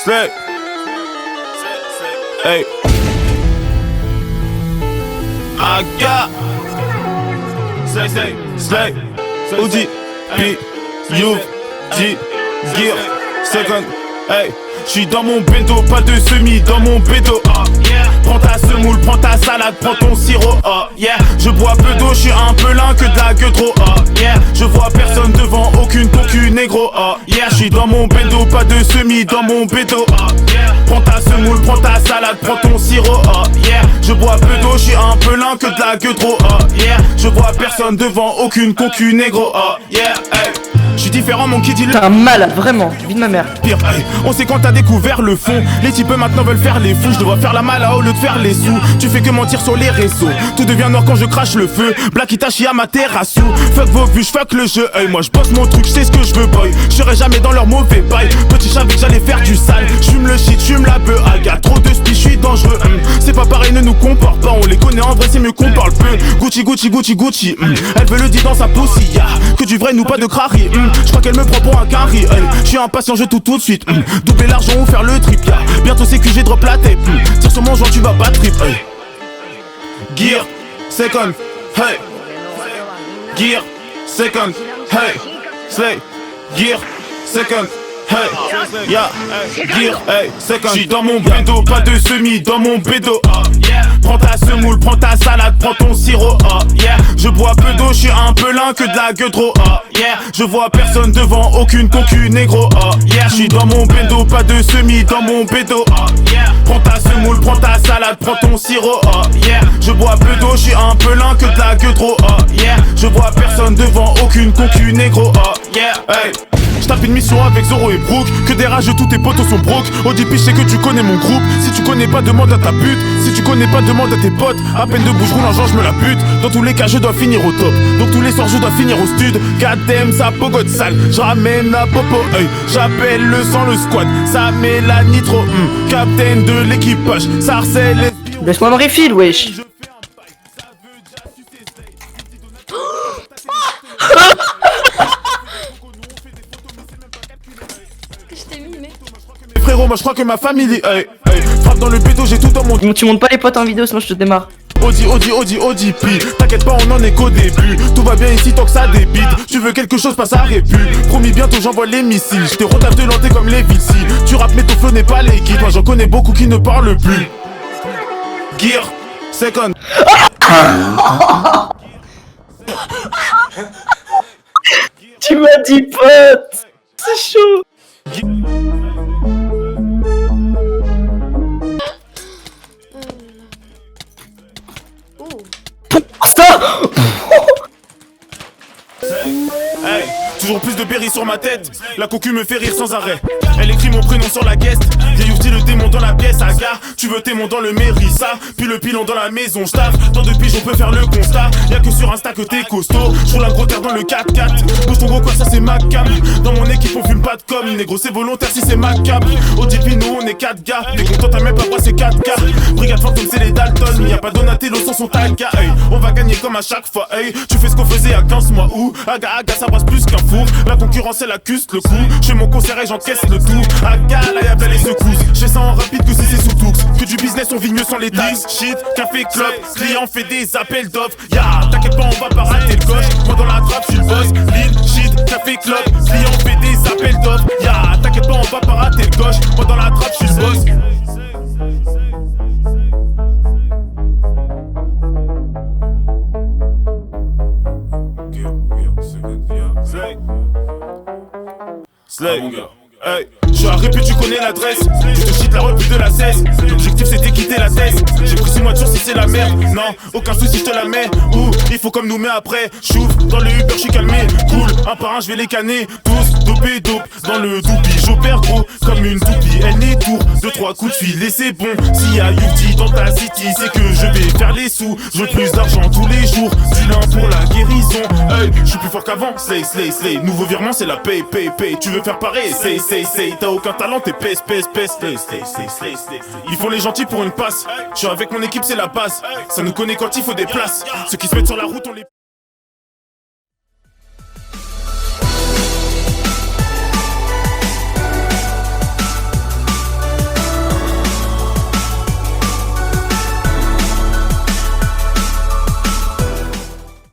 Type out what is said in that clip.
Slay. Hey. Aga. Slay. Audi. P. Youth. G. Gear. Second. Hey. J'suis dans mon bento, pas de semi dans mon bédo. Prends ta semoule, prends ta salade, prends ton sirop. Je bois peu d'eau, j'suis un peu lent que de la gueule trop. Je vois personne devant, aucune concu négro. J'suis dans mon bendo, pas de semi dans mon bédo. Prends ta semoule, prends ta salade, prends ton sirop. Je bois peu d'eau, j'suis un peu lent que de la gueule trop. Je vois personne devant, aucune concu négro. J'suis différent, mon kid, il T'es un malade, vraiment, vie de ma mère. Pire, on sait quand t'as découvert le fond. Les types maintenant veulent faire les fous. Je devrais faire la mala au lieu de faire les sous. Tu fais que mentir sur les réseaux. Tout devient noir quand je crache le feu. Black Itachi à ma terrasse. Fuck vos vues, fuck le jeu. Moi je bosse mon truc, je sais ce que je veux, boy. Je serai jamais dans leur mauvais bail. Petit chat, que j'allais faire du sale. J'fume le shit, j'fume la beuh. Y'a trop de spi, j'suis dangereux. C'est pas pareil, ne nous compare pas. On les connaît en vrai, c'est mieux qu'on parle peu. Gucci, Gucci, Gucci, Gucci. Elle veut le dire dans sa pussy. Que du vrai, nous pas de crari. Je crois qu'elle me prend pour un carry. Je suis impatient, je tout de suite. Doubler l'argent ou faire le trip. Bientôt c'est que j'ai drop la tape. Tire sur mon joint, tu vas pas trip. Gear, second, hey. Gear, second, hey. Slay, gear, second. Hey, yeah, gear, hey, second. J'suis dans mon bendo, pas de semi dans mon bédo. Prends ta semoule, prends ta salade, prends ton sirop. Je bois peu d'eau, j'suis un peu lent que de la gueule trop. Je vois personne devant, aucune concu négro. J'suis dans mon bendo, pas de semi dans mon bédo. Prends ta semoule, prends ta salade, prends ton sirop. Je bois peu d'eau, j'suis un peu lent que de la gueule trop. Je vois personne devant, aucune concu négro. Hey. J'tape une mission avec Zoro et Brooke. Que des rages, tous tes potos sont broke. ODP, je sais que tu connais mon groupe. Si tu connais pas, demande à ta pute. Si tu connais pas, demande à tes potes. À peine de bouche roule un genre, je me la bute. Dans tous les cas, je dois finir au top. Donc tous les soirs, je dois finir au stud. Goddamn, ça pogote sale. J'ramène la popo, hey. J'appelle le sang, le squad. Ça met la nitro, captain de l'équipage. Ça harcèle les... Laisse-moi me refill, wesh. Frérot, moi je crois que ma famille, frappe dans le bédo, j'ai tout dans mon... Tu montes pas les potes en vidéo, sinon je te démarre. Audi, t'inquiète pas, on en est qu'au début. Tout va bien ici tant que ça débite. Tu veux quelque chose, pas ça répu. Promis, bientôt j'envoie les missiles. J't'ai retard de lanter comme les villes. Tu rappes mais ton flow n'est pas l'équipe. Moi j'en connais beaucoup qui ne parlent plus. Gear, second. Tu m'as dit pote. C'est chaud. Stop. Hey, toujours plus de berry sur ma tête. La cocu me fait rire sans arrêt. Elle écrit mon prénom sur la guest. Y'a le démon dans la pièce, Aga. Tu veux témon dans le mérissa. Puis le pilon dans la maison, j'taffe. Dans deux piges, on peut faire le constat. Y'a que sur Insta que t'es costaud. J'roule la gros terre dans le 4x4. Pose ton gros quoi, ça c'est ma cam. Dans mon équipe, on fume pas de com. Négro, c'est volontaire si c'est macabre. Au DP, nous on est 4 gars. T'es content, t'as même pas passé 4K. Brigade fantôme, c'est les Dalton. Y'a pas Donatello sans son taga. Hey, on va gagner comme à chaque fois. Hey, tu fais ce qu'on faisait à 15 mois où Aga, ça brasse plus qu'un four. La concurrence, elle accuse le coup. Chez mon concert et j'encaisse le tout. Aga, là y'a belle les secousses. J'fais ça en rapide que si c'est sous Toux. Que du business, on vit mieux sans les taxes. Shit, café club, client fait des appels d'offres. T'inquiète pas, on va pas rater le coche. Moi dans la trappe, j'suis le boss. Lean, shit, café club, client fait des appels d'offres. T'inquiète pas, on va pas rater le coche. Moi dans la trappe, j'suis le boss. Slay, hey, je suis à Réput, tu connais l'adresse. Je te shit la revue de la cesse. L'objectif c'était quitter la tête. J'ai pris 6 mois de si c'est la merde. Non, aucun souci, je te la mets. Ouh, il faut comme nous, mais après, chouf, dans le Uber, je suis calmé. Cool, un par un, je vais les canner. Tous, dopé, dope, dans le doupi. J'opère gros, comme une toupie. Elle n'est tour, 2-3 coups de fil et c'est bon. S'il y a Yurti dans ta city, c'est que je vais faire les sous. Je veux plus d'argent tous les jours. Du lin pour la guérison. Hey, je suis plus fort qu'avant. Slay. Nouveau virement, c'est la paye. Tu veux faire pareil, say. T'as aucun talent, t'es pèse. Ils font les gentils pour une passe. Je suis avec mon équipe, c'est la base. Ça nous connaît quand il faut des places. Ceux qui se mettent sur la route, on les...